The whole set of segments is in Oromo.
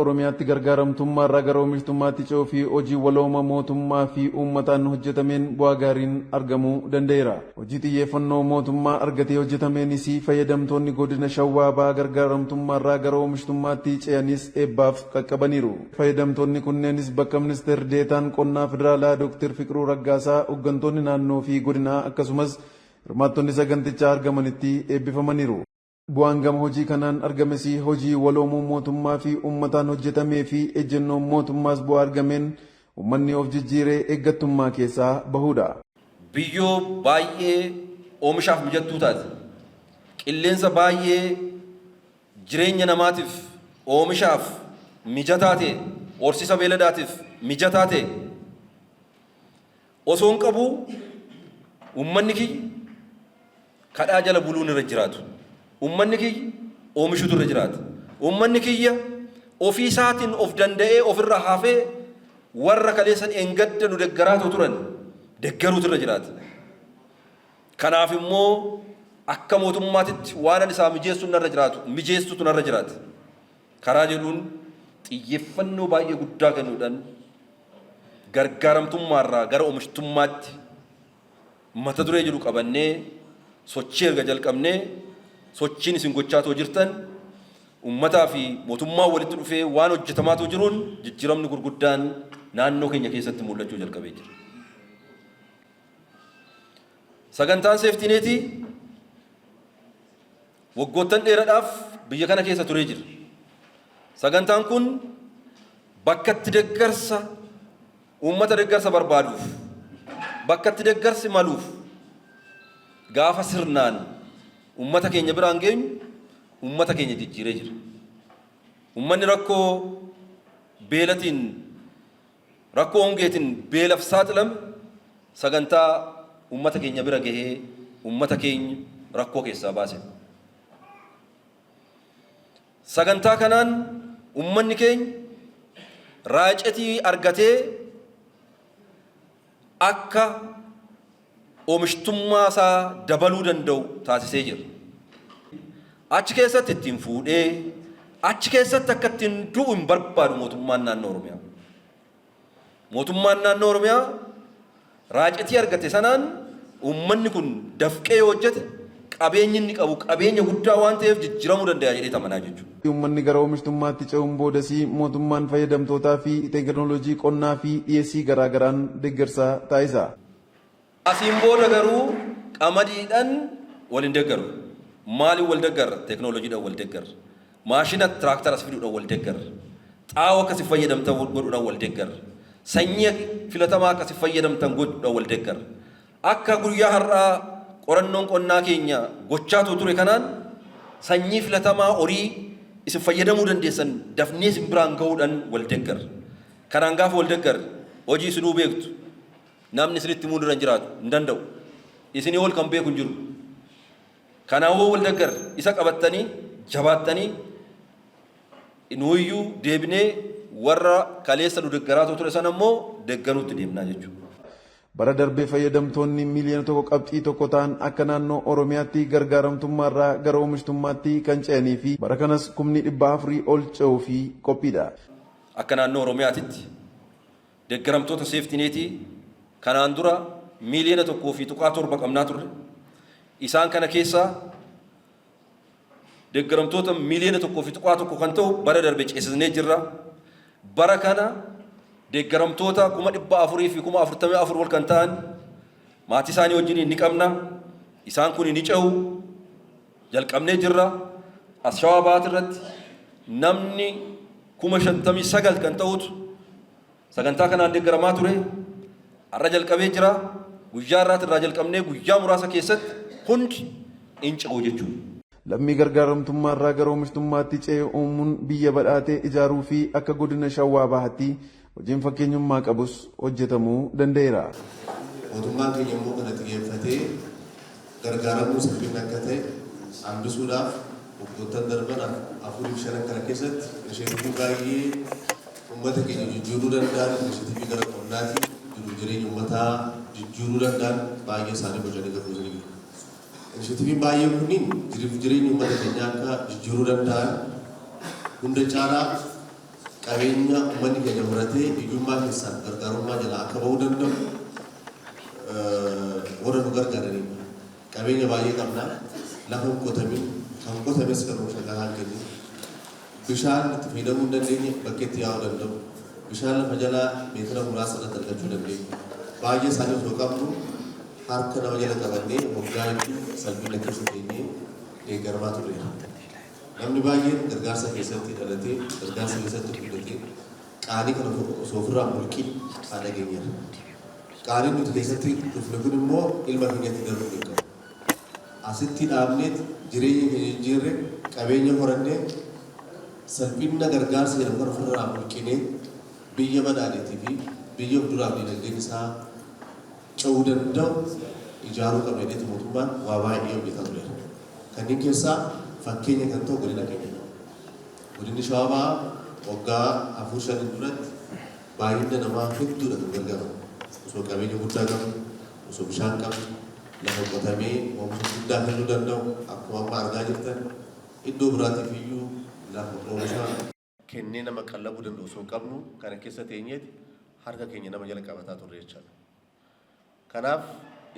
Oromiyaatti gargaaramtummaa irraa gara oomishtummaatti ce'uu fi hojii walooma mootummaa fi uummataan hojjetameen bu'aa gaariin argamuu danda'eera. Hojii xiyyeeffannoo mootummaa argatee hojjetameenis fayyadamtoonni godina Shawaa Bahaa gargaaramtummaa irraa gara oomishtummaatti ce'anis eebbaaf qaqqabaniiru. Fayyadamtoonni kunneenis bakka ministeerri deetaan qonnaa federaalaa Dr. Fiqiruu Raggaasaa, hooggantoonni naannoo fi godinaa akkasumas hirmaattonni sagantichaa argamanitti eebbifamaniiru. Bu'aan gama hojii kanaan argames hojii waloomuu mootummaa fi uummataan hojjetamee fi ejjennoon mootummaas bu'aa argameen uummanni of jijjiiree eeggattummaa keessaa bahudha. Biyyoo baay'ee oomishaaf mijattuu taate, qilleensa baay'ee jireenya namaatiif oomishaaf mijataa ta'e, horsiisa beeladaatiif mijataa ta'e osoo hin qabu uummanni kiyya kadhaa jala buluun irra jiraatu. Uummanni kiyya oomishutu irra jiraata. Uummanni kiyya ofii isaatiin of danda'ee ofirra hafee warra kaleessan engadda nu deggaraatu turan deggaruutu irra jiraata. Kanaaf immoo akka mootummaatitti waan isaa mijeessutu narra jiraata. Karaa jedhuun xiyyeeffannoo baay'ee guddaa kennuudhaan gargaaramtummaarraa gara oomishtummaatti mata duree jedhu qabannee sochii erga jalqabnee sochiin isin gochaa jirtan uummataa fi mootummaa walitti dhufee waan hojjetamaa jiruun jijjiiramni gurguddaan naannoo keenya keessatti mul'achuu jalqabee jira. Sagantaan seeftineetii waggoottan dheeraadhaaf biyya kana keessa turee jira. Sagantaan kun bakka itti deeggarsa uummata deeggarsa barbaaduuf bakka itti deeggarsi maluuf gaafa sirnaan ummata keenya biraan geenyu ummata keenya jijjiiree jira. Ummanni rakkoo beelatiin rakkoo hongeetiin beelaf saaxilame sagantaa ummata keenya bira gahee ummata keenya rakkoo keessaa baase. Sagantaa kanaan ummanni keenya raacetii argatee akka oomishtummaa isaa dabaluu danda'u taasisee jira. Achi keessatti ittiin fuudhee achi keessatti akka ittiin du'u hin barbaadu mootummaan naannoo Oromiyaa. Mootummaan naannoo Oromiyaa raacetii argate sanaan uummanni kun dafqee yoo hojjete qabeenyi inni qabu qabeenya guddaa waan ta'eef jijjiiramuu danda'a jedhee amanaa jechuudha. Uummanni gara oomishtummaatti ce'uun boodas mootummaan fayyadamtootaa fi teekinooloojii qonnaa fi dhiyeessii garaagaraan deeggarsa taasisa. Asiin booda garuu qamadiidhaan waliin deeggaru. Maaliin wal deeggarra? Teekinooloojiidhaan wal deeggarra. Maashina tiraaktara as fiduudhaan wal deeggarra. Xaa'oo akkasii fayyadamtan godhuudhaan wal deeggarra. Sanyii filatamaa akkasii fayyadamtan godhuudhaan wal deeggarra. Akka guyyaa har'aa qorannoon qonnaa keenya gochaa ture kanaan sanyii filatamaa horii isin fayyadamuu dandeessan dafnee isin biraan gahuudhaan wal deeggarra. Kanaan gaafa wal deeggarra hojii isinuu beektu. Namni isinitti muuduu jiraatu hin danda'u. Isinii ol kan beeku hin jiru. Kanaafuu wal deeggarra isa qabattanii jabaattanii nuuyyuu deebinee warra kaleessa nu deeggaraa ture sana immoo deeggaruutti deemnaa jechuudha. Bara darbee fayyadamtoonni miliyoona tokko qabxii tokko ta'an akka naannoo Oromiyaatti gargaaramtummaarraa gara oomishtummaatti kan ce'anii fi bara kanas 400,000 ol ce'uu fi qophiidha. Akka naannoo Oromiyaatitti deeggaramtoota seeftineetii kanaan dura miliyoona 1.7 qabnaa turre. Isaan kana keessaa deeggaramtoota miliyoona 1.1 kan ta'u bara darbee ceesisnee jirra. Bara kana deeggaramtoota 400,000 fi 44,000 ol kan ta'an maatii isaanii wajjin ni qabna. Isaan kun ni ce'u jalqabnee jirra. As Shawaa Bahaa irratti namni 59,000 kan ta'utu sagantaa kanaan deeggaramaa ture. Har'a jalqabee jira. Guyyaa irraati irraa jalqabnee guyyaa muraasa keessatti hundi in ce'u jechuudha. Lammii gargaaramtummaarraa gara oomishtummaatti ce'ee uumuun biyya badhaatee ijaaruu fi akka godina Shawaa Bahaatti hojiin fakkeenyummaa qabus hojjetamuu danda'eera. Mootummaan keenya immoo kana xiyyeeffatee gargaaramuu salphina akka ta'e hambisuudhaaf waggoottan darban 4-5 kana keessatti initiatiivii baay'ee uummata keenya jijjiiruu danda'an initiatiivii gara qonnaati jiru jireenya uummataa jijjiiruu danda'an baay'ee isaanii bocanii gargaaruu jiru. Initiatiiviin baay'ee kunniin jireenya uummata keenyaa akka jijjiiruu danda'an hunda caalaa qabeenya uummanni keenya horatee hiyyummaa keessaa gargaarummaa jalaa akka bahuu danda'u warra nu gargaaranidha. Qabeenya baay'ee qabna. Lafa hin qotamin, kan qotames kan oomisha gahaa kennu. Bishaan itti fayyadamuu hin dandeenye bakkeetti yaa'uu danda'u. Bishaan lafa jalaa meetira muraasa irratti argachuu dandeenya. Baay'ee isaanii osoo qabnu harka nama jala qabannee waggaa hedduu salphina keessa teenyee deeggarmaa tureera. Namni baay'een gargaarsa keessatti dhalatee, gargaarsa keessatti guddatee qaalii kana osoo ofirraa mulqii haadha geenyeera. Qaaliin nuti keessatti dhufne kun immoo ilma keenyatti darbuu hin qabu. Asitti dhaabneet jireenya keenya jijjiirre qabeenya horannee salphina gargaarsa jedhamu kan ofirraa mulqinee biyya badhaadheetii fi biyya of duraaf dinagdeen isaa ce'uu danda'u ijaaruu qabna jedheeti mootummaan waa baay'ee hojjetaa tureera. Kanneen keessaa fakkeenya kan ta'u godina keenya. Godinni Shawaa Bahaa waggaa 4-5 duratti baay'ina namaa hedduudha kan gargaaramu. Osoo qabeenya guddaa qabu, osoo bishaan qabu, lafa qotamee oomisha guddaa kennuu danda'u akkuma amma argaa jirtan iddoo biraatiif iyyuu lafa oomisha kennee nama qallabuu danda'u osoo hin qabnu kana keessa teenyeeti harka keenya nama jala qabataa turre jechaadha. Kanaaf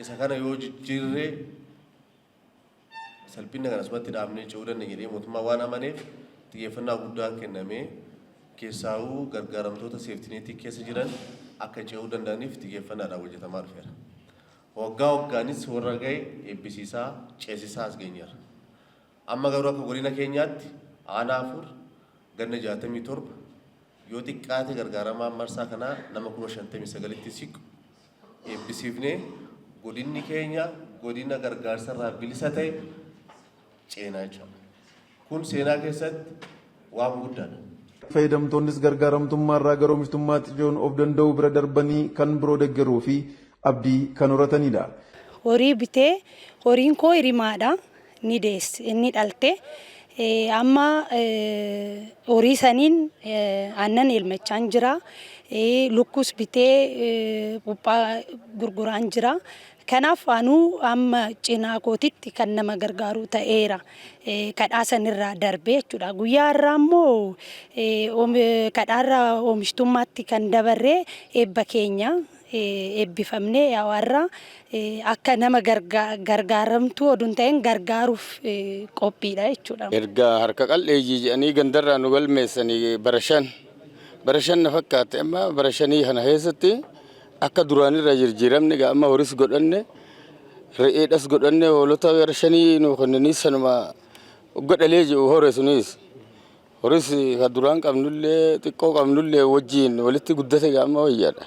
isa kana yoo jijjiirree salphina kana asumatti dhaabnee ce'uu dandeenya jedhee mootummaa waan amaneef xiyyeeffannaa guddaan kennamee keessaawuu gargaaramtoota seeftineetii keessa jiran akka ce'uu danda'aniif xiyyeeffannaadhaan hojjetamaa dhufeera. Waggaa waggaanis warra ga'e eebbisiisaa ceesisaa as geenyeera. Amma garuu akka godina keenyaatti aanaa 4 ganna 67 yoo xiqqaate gargaaramaa marsaa kanaa nama 59tti siqu eebbisiifnee godinni keenya godina gargaarsarraa bilisa ta'e ceenaa jechuudha. Kun seenaa keessatti waan guddaadha. Fayyadamtoonnis gargaaramtummaarraa gara oomishtummaatti ce'uun of danda'uu bira darbanii kan biroo deeggaruu fi abdii kan horatanidha. Horii bitee horiin koo hirimaadha ni deesse inni dhalte amma horii saniin aannan elmachaan jira lukkus bitee puphaa gurguraan jira. Kanaaf anuu amma cinaa kootitti kan nama gargaaru ta'eera kadhaa sanirraa darbee jechuudha. Guyyaa irraa immoo kadhaarraa oomishtummaatti kan dabarree eebba keenya eebbifamnee warra akka nama gargaaramtuu oduun ta'een gargaaruuf qophiidha jechuudha. Erga harka qal'eeyyii jedhanii gandarraa nu galmeessanii barashan na fakkaate amma barashanii kana keessatti akka duraanirra jijjiiramne amma horis godhanne re'eedhas godhanne hoolota barashanii nu kennanii sanuma godhalee jiru hore sunis horis ka duraan qabnullee xiqqoo qabnullee wajjiin walitti guddate amma wayyaadha.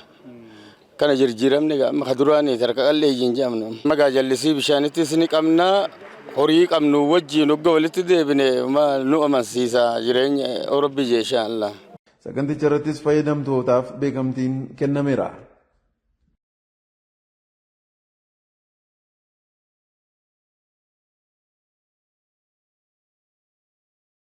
Kana jijjiiramne amma ka duraanii harka qal'eeyyiin jedhamnu magaa jallisii bishaanittis ni qabna horii qabnu wajjiin hogga walitti deebine nu amansiisa jireenya Rabbi jeeshaa Allah. Saganticha irrattis fayyadamtootaaf beekamtiin kennameera.